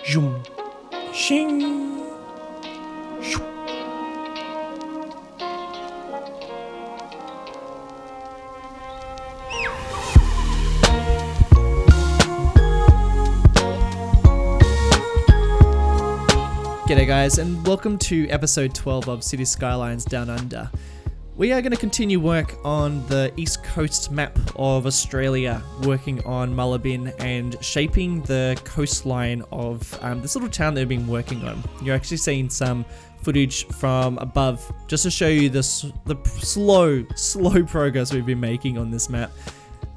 Zoom. Shing. Shoo. G'day guys, and welcome to episode 12 of Cities Skylines Down Under. We are going to continue work on the east coast map of Australia, working on Mullumbin and shaping the coastline of this little town that we've been working on. You're actually seeing some footage from above, just to show you the slow progress we've been making on this map.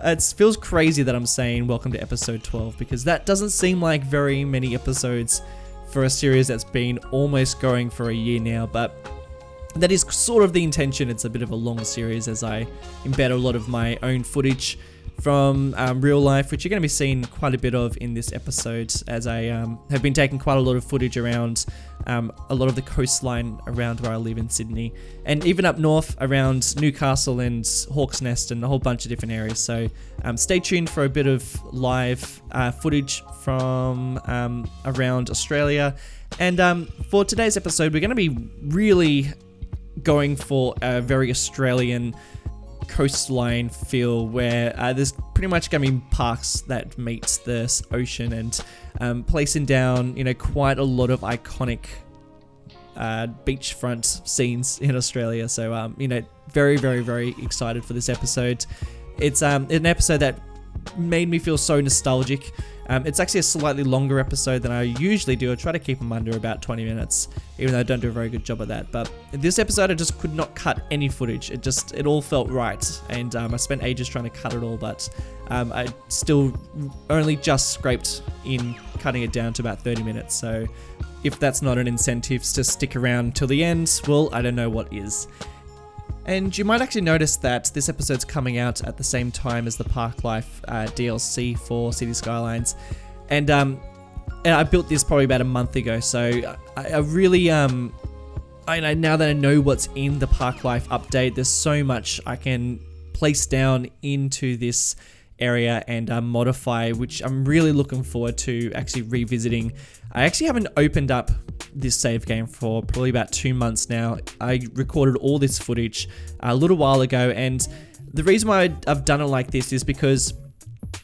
It feels crazy that I'm saying welcome to episode 12, because that doesn't seem like very many episodes for a series that's been almost going for a year now, but that is sort of the intention. It's a bit of a long series as I embed a lot of my own footage from real life, which you're going to be seeing quite a bit of in this episode, as I have been taking quite a lot of footage around a lot of the coastline around where I live in Sydney, and even up north around Newcastle and Hawke's Nest and a whole bunch of different areas. So stay tuned for a bit of live footage from around Australia. And for today's episode, we're going to be really going for a very Australian coastline feel, where there's pretty much going to be parks that meet the ocean, and placing down, quite a lot of iconic beachfront scenes in Australia. So, very, very, very excited for this episode. It's an episode that made me feel so nostalgic. It's actually a slightly longer episode than I usually do. I try to keep them under about 20 minutes, even though I don't do a very good job of that. But this episode, I just could not cut any footage. It all felt right. And I spent ages trying to cut it all, but I still only just scraped in cutting it down to about 30 minutes. So if that's not an incentive to stick around till the end, well, I don't know what is. And you might actually notice that this episode's coming out at the same time as the Park Life DLC for Cities Skylines. And I built this probably about a month ago, so I really, now that I know what's in the Park Life update, there's so much I can place down into this area and modify, which I'm really looking forward to actually revisiting. I actually haven't opened up this save game for probably about 2 months now. I recorded all this footage a little while ago, and the reason why I've done it like this is because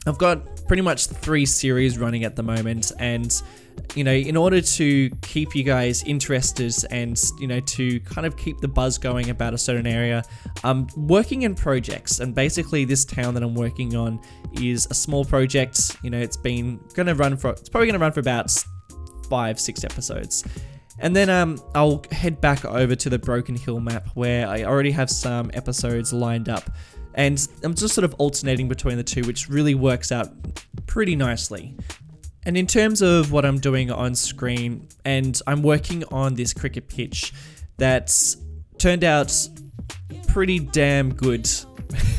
I've got pretty much 3 series running at the moment, and in order to keep you guys interested and to kind of keep the buzz going about a certain area, I'm working in projects. And basically this town that I'm working on is a small project. It's probably going to run for about 5-6 episodes, and then I'll head back over to the Broken Hill map, where I already have some episodes lined up, and I'm just sort of alternating between the two, which really works out pretty nicely. And in terms of what I'm doing on screen, and I'm working on this cricket pitch that's turned out pretty damn good.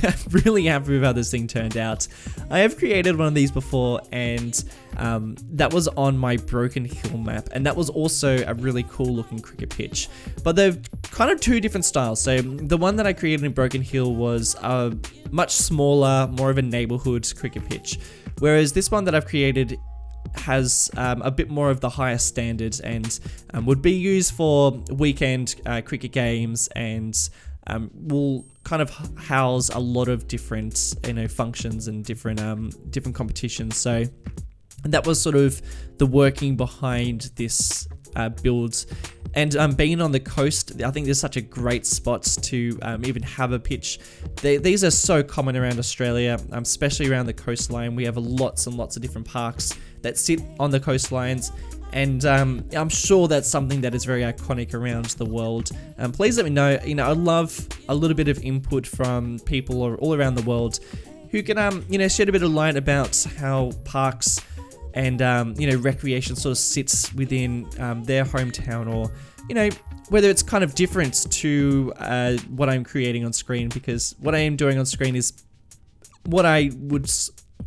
I'm really happy with how this thing turned out. I have created one of these before, and that was on my Broken Hill map, and that was also a really cool looking cricket pitch. But they're kind of 2 different styles. So the one that I created in Broken Hill was a much smaller, more of a neighborhood cricket pitch, whereas this one that I've created has a bit more of the higher standard, and would be used for weekend cricket games, and will kind of house a lot of different functions and different competitions. So that was sort of the working behind this build. And being on the coast, I think there's such a great spot to even have a pitch. These are so common around Australia, especially around the coastline. We have lots and lots of different parks that sit on the coastlines, and I'm sure that's something that is very iconic around the world. Please let me know. I'd love a little bit of input from people all around the world who can shed a bit of light about how parks and recreation sort of sits within their hometown, or whether it's kind of different to what I'm creating on screen, because what I am doing on screen is what I would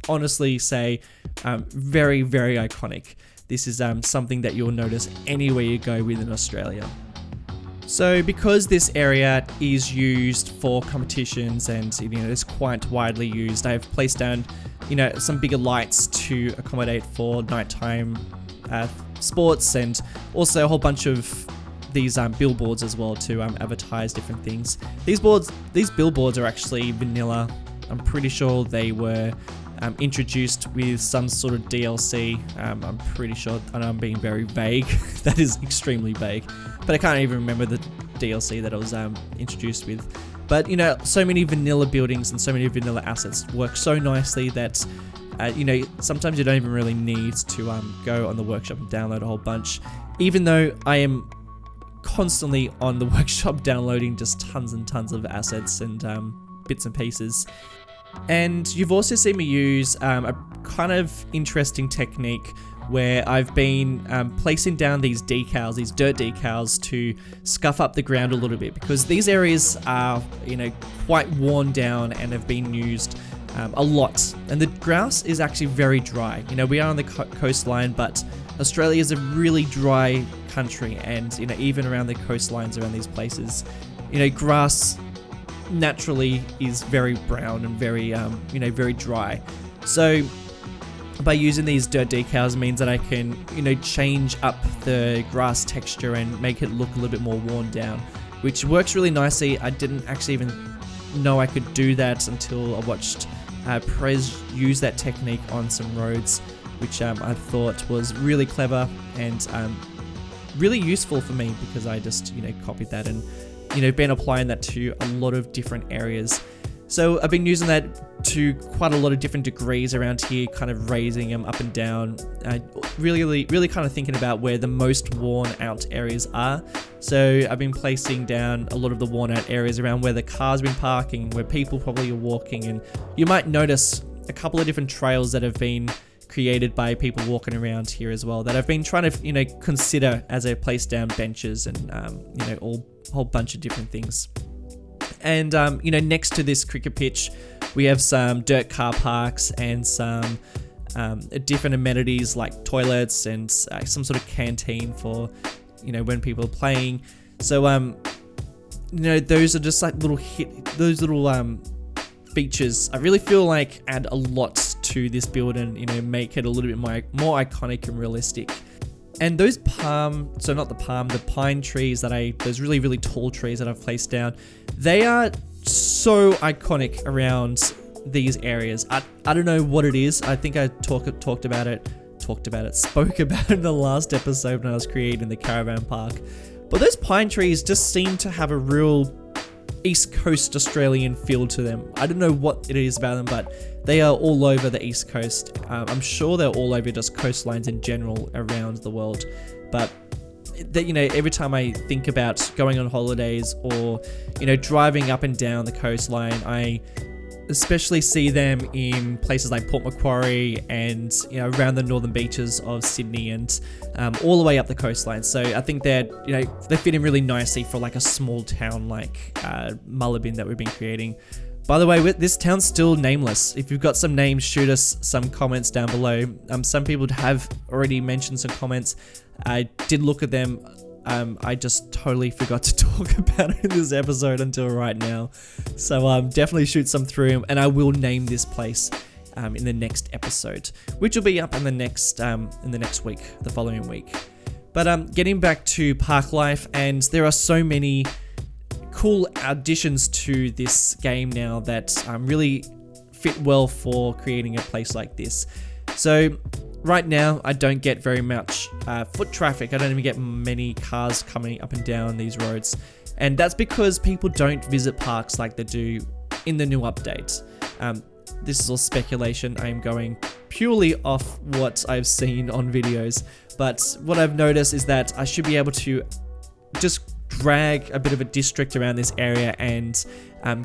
honestly say very, very iconic. This is something that you'll notice anywhere you go within Australia. So because this area is used for competitions and it's quite widely used, I've placed down some bigger lights to accommodate for nighttime sports, and also a whole bunch of these billboards as well to advertise different things. These billboards are actually vanilla. I'm pretty sure they were introduced with some sort of DLC. I'm pretty sure, and I'm being very vague. That is extremely vague, but I can't even remember the DLC that I was introduced with. But you know, so many vanilla buildings and so many vanilla assets work so nicely that you know, sometimes you don't even really need to go on the workshop and download a whole bunch. Even though I am constantly on the workshop downloading just tons and tons of assets and bits and pieces. And you've also seen me use a kind of interesting technique where I've been placing down these decals, these dirt decals, to scuff up the ground a little bit, because these areas are, you know, quite worn down and have been used a lot. And the grass is actually very dry. You know, we are on the coastline, but Australia is a really dry country, and you know, even around the coastlines around these places, you know, grass naturally is very brown and very you know, very dry. So by using these dirt decals means that I can, you know, change up the grass texture and make it look a little bit more worn down, which works really nicely. I didn't actually even know I could do that until I watched Prez use that technique on some roads, which I thought was really clever and really useful for me, because I just, you know, copied that and, you know, been applying that to a lot of different areas. So I've been using that to quite a lot of different degrees around here, kind of raising them up and down, really kind of thinking about where the most worn out areas are. So I've been placing down a lot of the worn out areas around where the cars been parking, where people probably are walking, and you might notice a couple of different trails that have been created by people walking around here as well, that I've been trying to, you know, consider as I place down benches and you know, a whole bunch of different things. And you know, next to this cricket pitch, we have some dirt car parks and some different amenities like toilets and some sort of canteen for, you know, when people are playing. So you know, those are just like little features I really feel like add a lot to this build and, you know, make it a little bit more iconic and realistic. And those the pine trees that those really tall trees that I've placed down, they are so iconic around these areas. I don't know what it is. I think I spoke about it in the last episode when I was creating the caravan park. But those pine trees just seem to have a real East Coast Australian feel to them. I don't know what it is about them, but they are all over the East Coast. I'm sure they're all over just coastlines in general around the world. But you know, every time I think about going on holidays or, you know, driving up and down the coastline, I especially see them in places like Port Macquarie and, you know, around the northern beaches of Sydney and all the way up the coastline. So I think that, you know, they fit in really nicely for like a small town like Mullumbimby that we've been creating. By the way, this town's still nameless. If you've got some names, shoot us some comments down below. Some people have already mentioned some comments. I did look at them. I just totally forgot to talk about it in this episode until right now. So definitely shoot some through, and I will name this place in the next episode, which will be up in the next week, the following week. But getting back to park life, and there are so many cool additions to this game now that really fit well for creating a place like this. So right now, I don't get very much foot traffic. I don't even get many cars coming up and down these roads. And that's because people don't visit parks like they do in the new update. This is all speculation. I am going purely off what I've seen on videos. But what I've noticed is that I should be able to just drag a bit of a district around this area and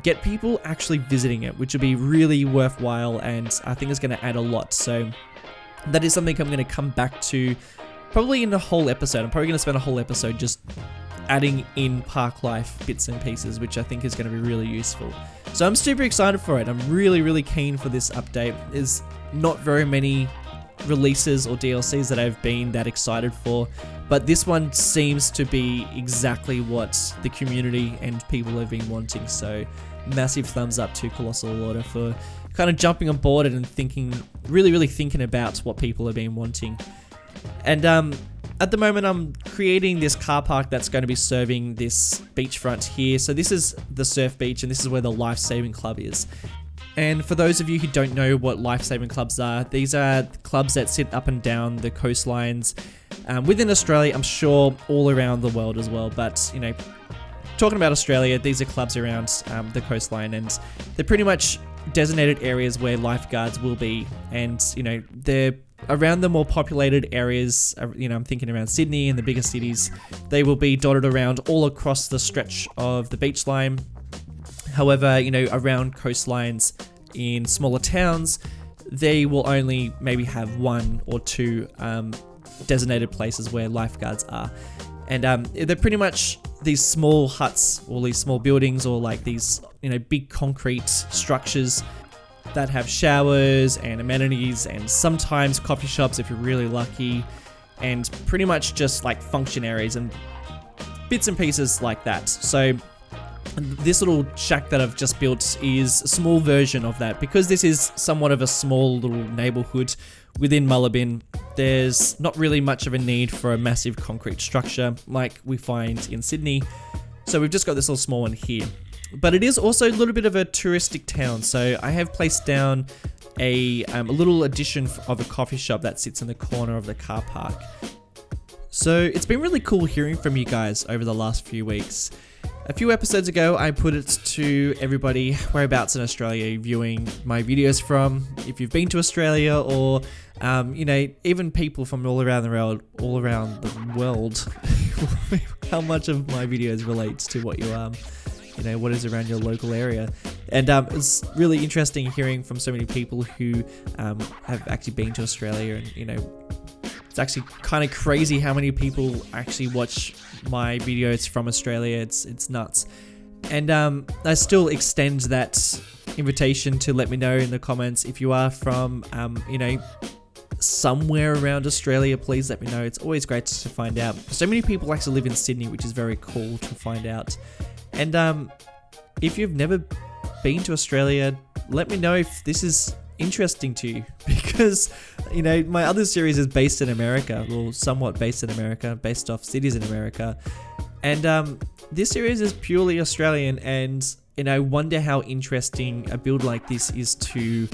get people actually visiting it, which would be really worthwhile, and I think it's going to add a lot. So that is something I'm going to come back to probably in a whole episode. I'm probably going to spend a whole episode just adding in park life bits and pieces, which I think is going to be really useful. So I'm super excited for it. I'm really keen for this update. There's not very many releases or DLCs that I've been that excited for, but this one seems to be exactly what the community and people have been wanting. So massive thumbs up to Colossal Order for kind of jumping on board and thinking, really thinking about what people have been wanting. And at the moment, I'm creating this car park that's going to be serving this beachfront here. So this is the surf beach, and this is where the Lifesaving Club is. And for those of you who don't know what Lifesaving Clubs are, these are clubs that sit up and down the coastlines within Australia, I'm sure all around the world as well. But, you know, talking about Australia, these are clubs around the coastline, and they're pretty much designated areas where lifeguards will be. And, you know, they're around the more populated areas, you know, I'm thinking around Sydney and the bigger cities. They will be dotted around all across the stretch of the beach line. However, you know, around coastlines in smaller towns, they will only maybe have 1 or 2 designated places where lifeguards are. And they're pretty much these small huts or these small buildings, or like these, you know, big concrete structures that have showers and amenities, and sometimes coffee shops if you're really lucky, and pretty much just like function areas and bits and pieces like that. So this little shack that I've just built is a small version of that. Because this is somewhat of a small little neighborhood within Mullumbin, there's not really much of a need for a massive concrete structure like we find in Sydney. So we've just got this little small one here. But it is also a little bit of a touristic town. So I have placed down a little addition of a coffee shop that sits in the corner of the car park. So it's been really cool hearing from you guys over the last few weeks. A few episodes ago, I put it to everybody whereabouts in Australia you're viewing my videos from, if you've been to Australia, or you know, even people from all around the world, how much of my videos relates to what you you know, what is around your local area. And it's really interesting hearing from so many people who have actually been to Australia, and, you know, it's actually kind of crazy how many people actually watch my videos from Australia. It's nuts. And I still extend that invitation to let me know in the comments if you are from, you know, somewhere around Australia. Please let me know. It's always great to find out. So many people actually live in Sydney, which is very cool to find out. And if you've never been to Australia, let me know if this is interesting to you, because, you know, my other series is based in America, well, somewhat based in America, based off cities in America, and this series is purely Australian. And, you know, I wonder how interesting a build like this is to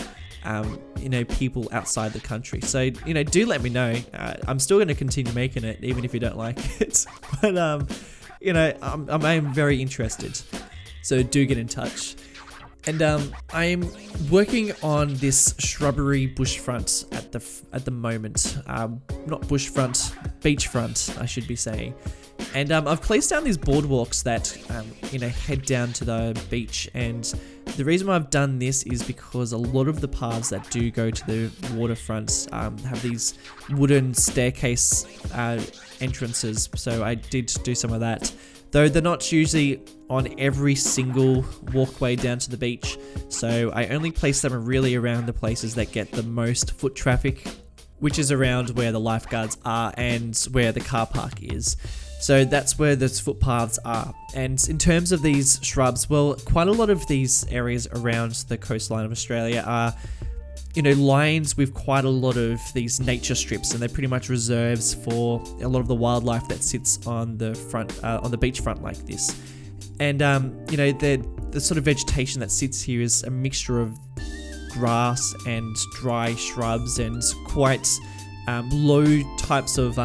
you know, people outside the country. So, you know, do let me know. I'm still going to continue making it even if you don't like it, but you know, I'm very interested, so do get in touch. And I'm working on this shrubbery bushfront at the moment. Not bushfront, beachfront, I should be saying. And I've placed down these boardwalks that you know, head down to the beach. And the reason why I've done this is because a lot of the paths that do go to the waterfront have these wooden staircase entrances. So I did do some of that, though they're not usually on every single walkway down to the beach. So I only place them really around the places that get the most foot traffic, which is around where the lifeguards are and where the car park is. So that's where those footpaths are. And in terms of these shrubs, well, quite a lot of these areas around the coastline of Australia are, you know, lines with quite a lot of these nature strips, and they're pretty much reserves for a lot of the wildlife that sits on the front, on the beachfront like this. And you know, the sort of vegetation that sits here is a mixture of grass and dry shrubs and quite low types of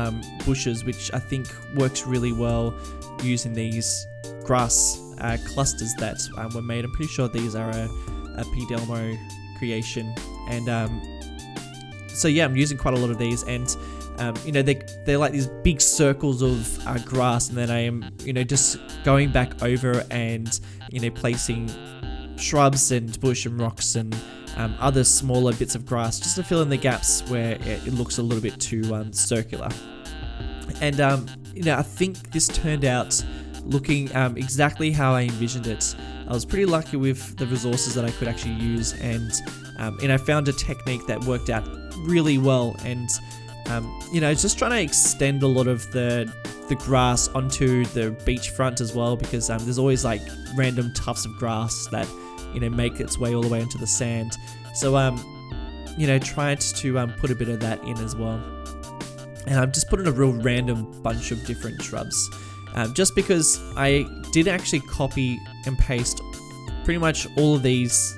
bushes, which I think works really well using these grass clusters that were made. I'm pretty sure these are a P. Delmo creation. And so yeah, I'm using quite a lot of these, and you know, they're like these big circles of grass, and then I am, you know, just going back over and, you know, placing shrubs and bush and rocks and other smaller bits of grass just to fill in the gaps where it looks a little bit too circular. And you know, I think this turned out looking exactly how I envisioned it. I was pretty lucky with the resources that I could actually use, and I found a technique that worked out really well. And you know, just trying to extend a lot of the grass onto the beachfront as well, because there's always like random tufts of grass that, you know, make its way all the way into the sand. So you know, tried to put a bit of that in as well. and I've just put in a real random bunch of different shrubs, just because I did actually copy and paste pretty much all these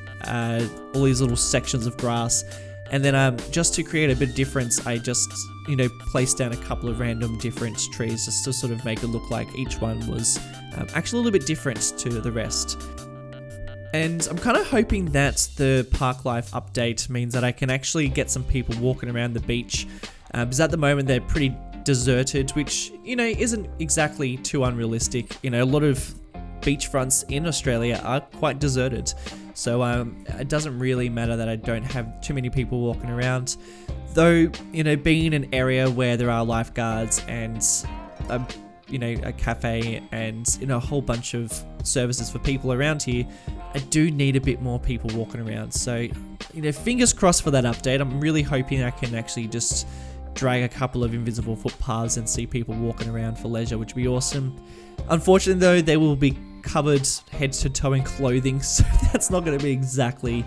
little sections of grass, and then just to create a bit of difference, I just placed down a couple of random different trees just to sort of make it look like each one was actually a little bit different to the rest. And I'm kind of hoping that the park life update means that I can actually get some people walking around the beach, because at the moment they're pretty deserted, which isn't exactly too unrealistic. A lot of beachfronts in Australia are quite deserted, so it doesn't really matter that I don't have too many people walking around. Though, being in an area where there are lifeguards and a cafe and a whole bunch of services for people around here, I do need a bit more people walking around. So, fingers crossed for that update. I'm really hoping I can actually just drag a couple of invisible footpaths and see people walking around for leisure, which would be awesome. Unfortunately though, they will be covered head to toe in clothing, so that's not going to be exactly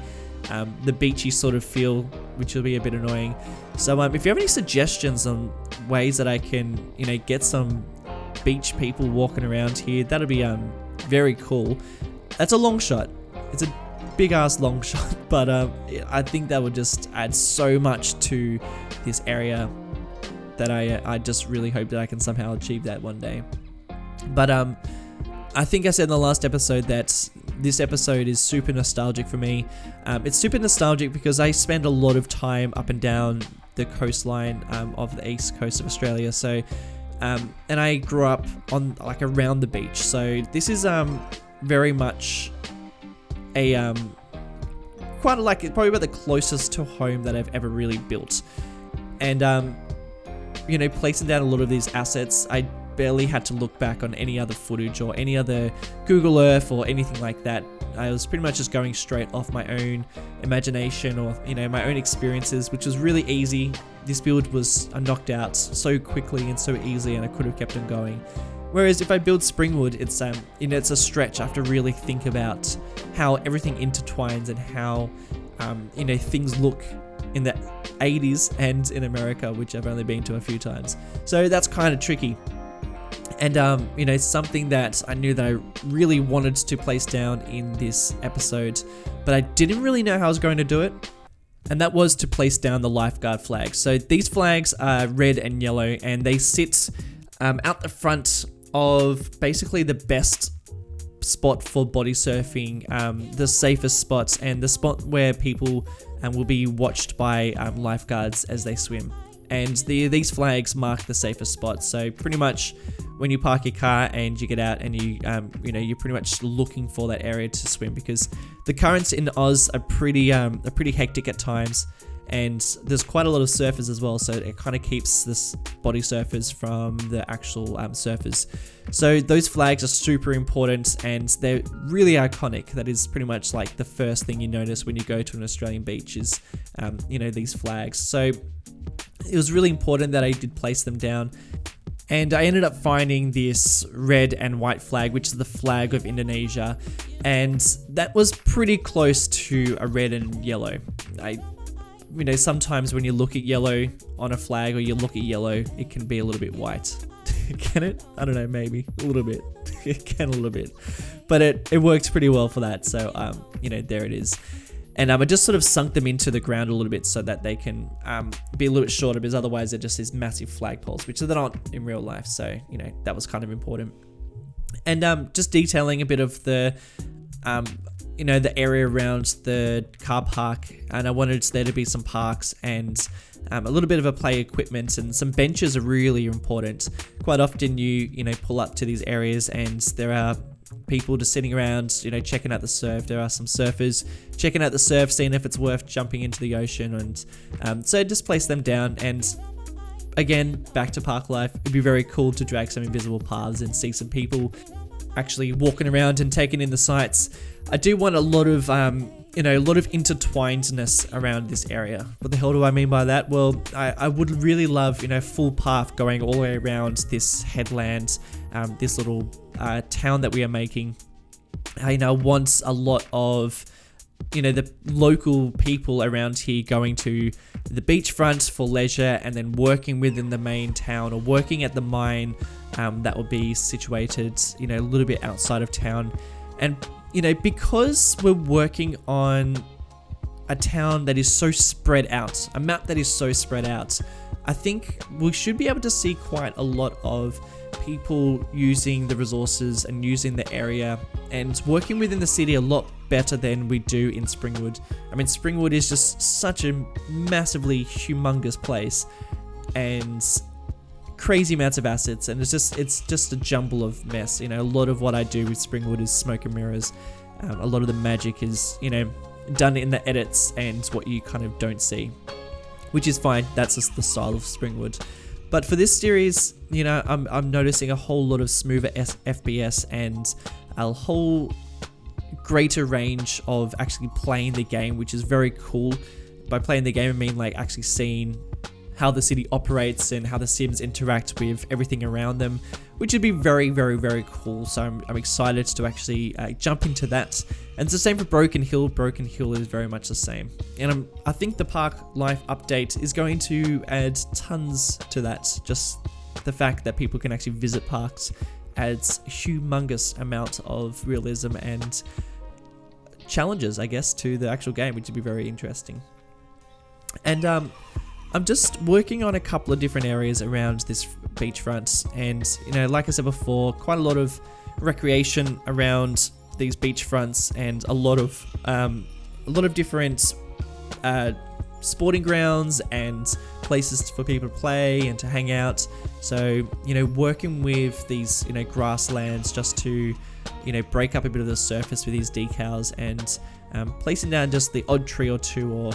the beachy sort of feel, which will be a bit annoying. So if you have any suggestions on ways that I can get some beach people walking around here, that'd be very cool. That's a long shot. It's a big ass long shot, but I think that would just add so much to this area that I just really hope that I can somehow achieve that one day. But I think I said in the last episode that this episode is super nostalgic for me. It's super nostalgic because I spend a lot of time up and down the coastline of the east coast of Australia. So, and I grew up on around the beach. So this is very much a probably about the closest to home that I've ever really built. And placing down a lot of these assets, I barely had to look back on any other footage or any other Google Earth or anything like that. I was pretty much just going straight off my own imagination or my own experiences, which was really easy. This build was knocked out so quickly and so easily, and I could have kept on going. Whereas if I build Springwood, it's it's a stretch. I have to really think about how everything intertwines and how things look in the 80s and in America, which I've only been to a few times. So that's kind of tricky. And, something that I knew that I really wanted to place down in this episode, but I didn't really know how I was going to do it, and that was to place down the Lifeguard flag. So these flags are red and yellow, and they sit out the front of basically the best spot for body surfing, the safest spots, and the spot where people will be watched by lifeguards as they swim. And these flags mark the safest spots. So pretty much when you park your car and you get out and you're pretty much looking for that area to swim, because the currents in Oz are pretty hectic at times, and there's quite a lot of surfers as well. So it kind of keeps this body surfers from the actual surfers. So those flags are super important, and they're really iconic. That is pretty much like the first thing you notice when you go to an Australian beach is these flags. So it was really important that I did place them down, and I ended up finding this red and white flag, which is the flag of Indonesia, and that was pretty close to a red and yellow. Sometimes when you look at yellow on a flag, or you look at yellow, it can be a little bit white. Can it? I don't know, maybe a little bit. It can a little bit, but it works pretty well for that. So there it is. And I just sort of sunk them into the ground a little bit so that they can be a little bit shorter, because otherwise they're just these massive flagpoles, which they're not in real life. So, that was kind of important. And just detailing a bit of the, the area around the car park. And I wanted there to be some parks and a little bit of a play equipment, and some benches are really important. Quite often you pull up to these areas and there are people just sitting around, checking out the surf. There are some surfers checking out the surf, seeing if it's worth jumping into the ocean, and so just place them down. And again, back to park life, it'd be very cool to drag some invisible paths and see some people actually walking around and taking in the sights. I do want a lot of intertwinedness around this area. What the hell do I mean by that? Well, I would really love, full path going all the way around this headland, this little town that we are making. I want a lot of the local people around here going to the beachfront for leisure and then working within the main town or working at the mine that will be situated, a little bit outside of town. And, because we're working on a town that is so spread out, a map that is so spread out, I think we should be able to see quite a lot of people using the resources and using the area and working within the city a lot better than we do in Springwood. I mean, Springwood is just such a massively humongous place and crazy amounts of assets, and it's just a jumble of mess. A lot of what I do with Springwood is smoke and mirrors. A lot of the magic is, done in the edits and what you kind of don't see, which is fine. That's just the style of Springwood. But for this series, I'm noticing a whole lot of smoother FPS and a whole greater range of actually playing the game, which is very cool. By playing the game, I mean like actually seeing how the city operates and how the Sims interact with everything around them, which would be very, very, very cool. So I'm excited to actually jump into that. And it's the same for Broken Hill. Broken Hill is very much the same. And I think the Park Life update is going to add tons to that. Just the fact that people can actually visit parks adds a humongous amount of realism and challenges, I guess, to the actual game, which would be very interesting. And I'm just working on a couple of different areas around this beachfront, and like I said before, quite a lot of recreation around these beachfronts, and a lot of different sporting grounds and places for people to play and to hang out. So working with these grasslands just to break up a bit of the surface with these decals, and placing down just the odd tree or two, or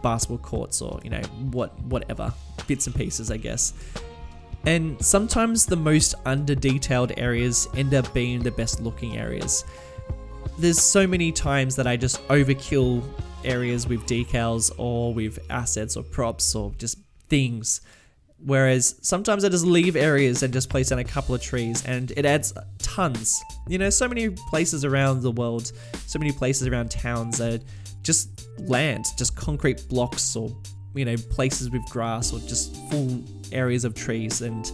basketball courts, or whatever bits and pieces, I guess. And sometimes the most under-detailed areas end up being the best looking areas. There's so many times that I just overkill areas with decals or with assets or props or just things, whereas sometimes I just leave areas and just place down a couple of trees, and it adds tons. So many places around the world, so many places around towns are just land, just concrete blocks, or places with grass, or just full areas of trees. And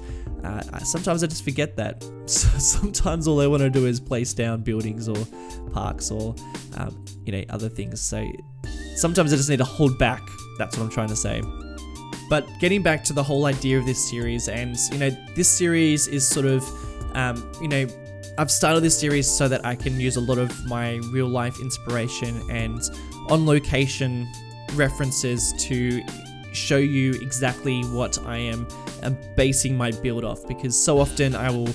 sometimes I just forget that. Sometimes all I want to do is place down buildings or parks or other things. So sometimes I just need to hold back. That's what I'm trying to say. But getting back to the whole idea of this series, and this series is sort of I've started this series so that I can use a lot of my real life inspiration and on location references to show you exactly what I am basing my build off, because so often I will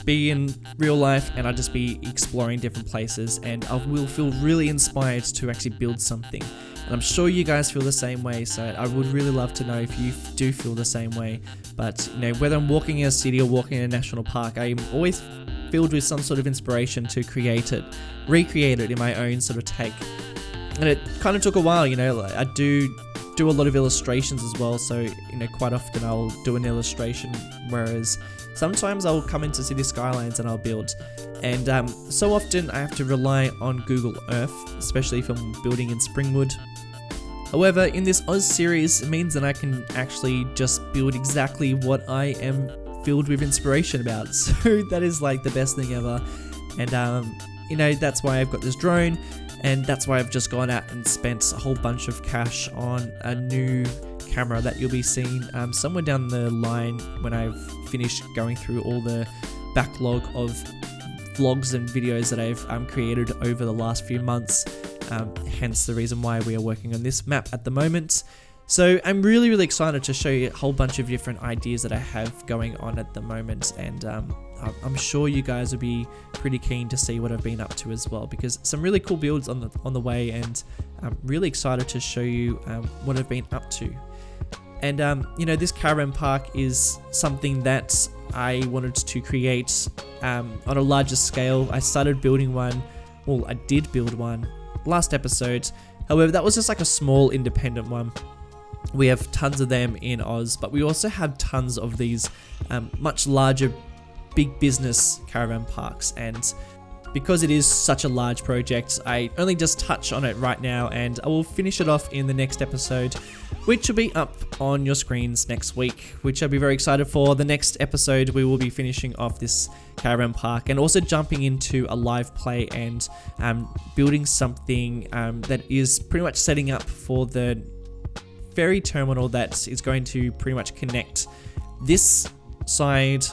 be in real life and I'll just be exploring different places, and I will feel really inspired to actually build something. And I'm sure you guys feel the same way, so I would really love to know if you do feel the same way. But whether I'm walking in a city or walking in a national park, I'm always filled with some sort of inspiration to recreate it in my own sort of take. And it kind of took a while, I do a lot of illustrations as well, so quite often I'll do an illustration, whereas sometimes I'll come into Cities Skylines and I'll build. And so often I have to rely on Google Earth, especially if I'm building in Springwood. However, in this Oz series, it means that I can actually just build exactly what I am filled with inspiration about. So that is like the best thing ever. And that's why I've got this drone. And that's why I've just gone out and spent a whole bunch of cash on a new camera that you'll be seeing somewhere down the line when I've finished going through all the backlog of vlogs and videos that I've created over the last few months. Hence the reason why we are working on this map at the moment. So I'm really, really excited to show you a whole bunch of different ideas that I have going on at the moment, and I'm sure you guys will be pretty keen to see what I've been up to as well, because some really cool builds on the way, and I'm really excited to show you what I've been up to. And this caravan park is something that I wanted to create on a larger scale. I started building one, well, I did build one last episode. However, that was just like a small independent one. We have tons of them in Oz, but we also have tons of these much larger big business caravan parks. And because it is such a large project, I only just touch on it right now, and I will finish it off in the next episode, which will be up on your screens next week, which I'll be very excited for. The next episode, we will be finishing off this caravan park and also jumping into a live play and building something that is pretty much setting up for the ferry terminal that is going to pretty much connect this side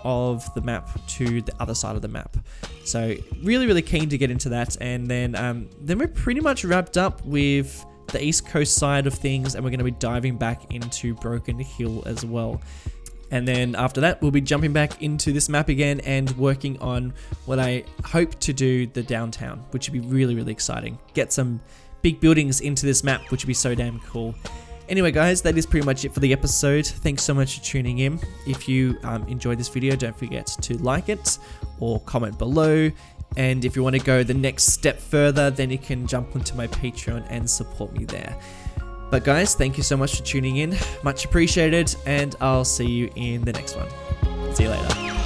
of the map to the other side of the map. So really keen to get into that, and then we're pretty much wrapped up with the east coast side of things, and we're going to be diving back into Broken Hill as well. And then after that, we'll be jumping back into this map again and working on what I hope to do, the downtown, which would be really exciting. Get some big buildings into this map, which would be so damn cool. Anyway guys, that is pretty much it for the episode. Thanks so much for tuning in. If you enjoyed this video, don't forget to like it or comment below. And if you want to go the next step further, then you can jump onto my Patreon and support me there. But guys, thank you so much for tuning in. Much appreciated, and I'll see you in the next one. See you later.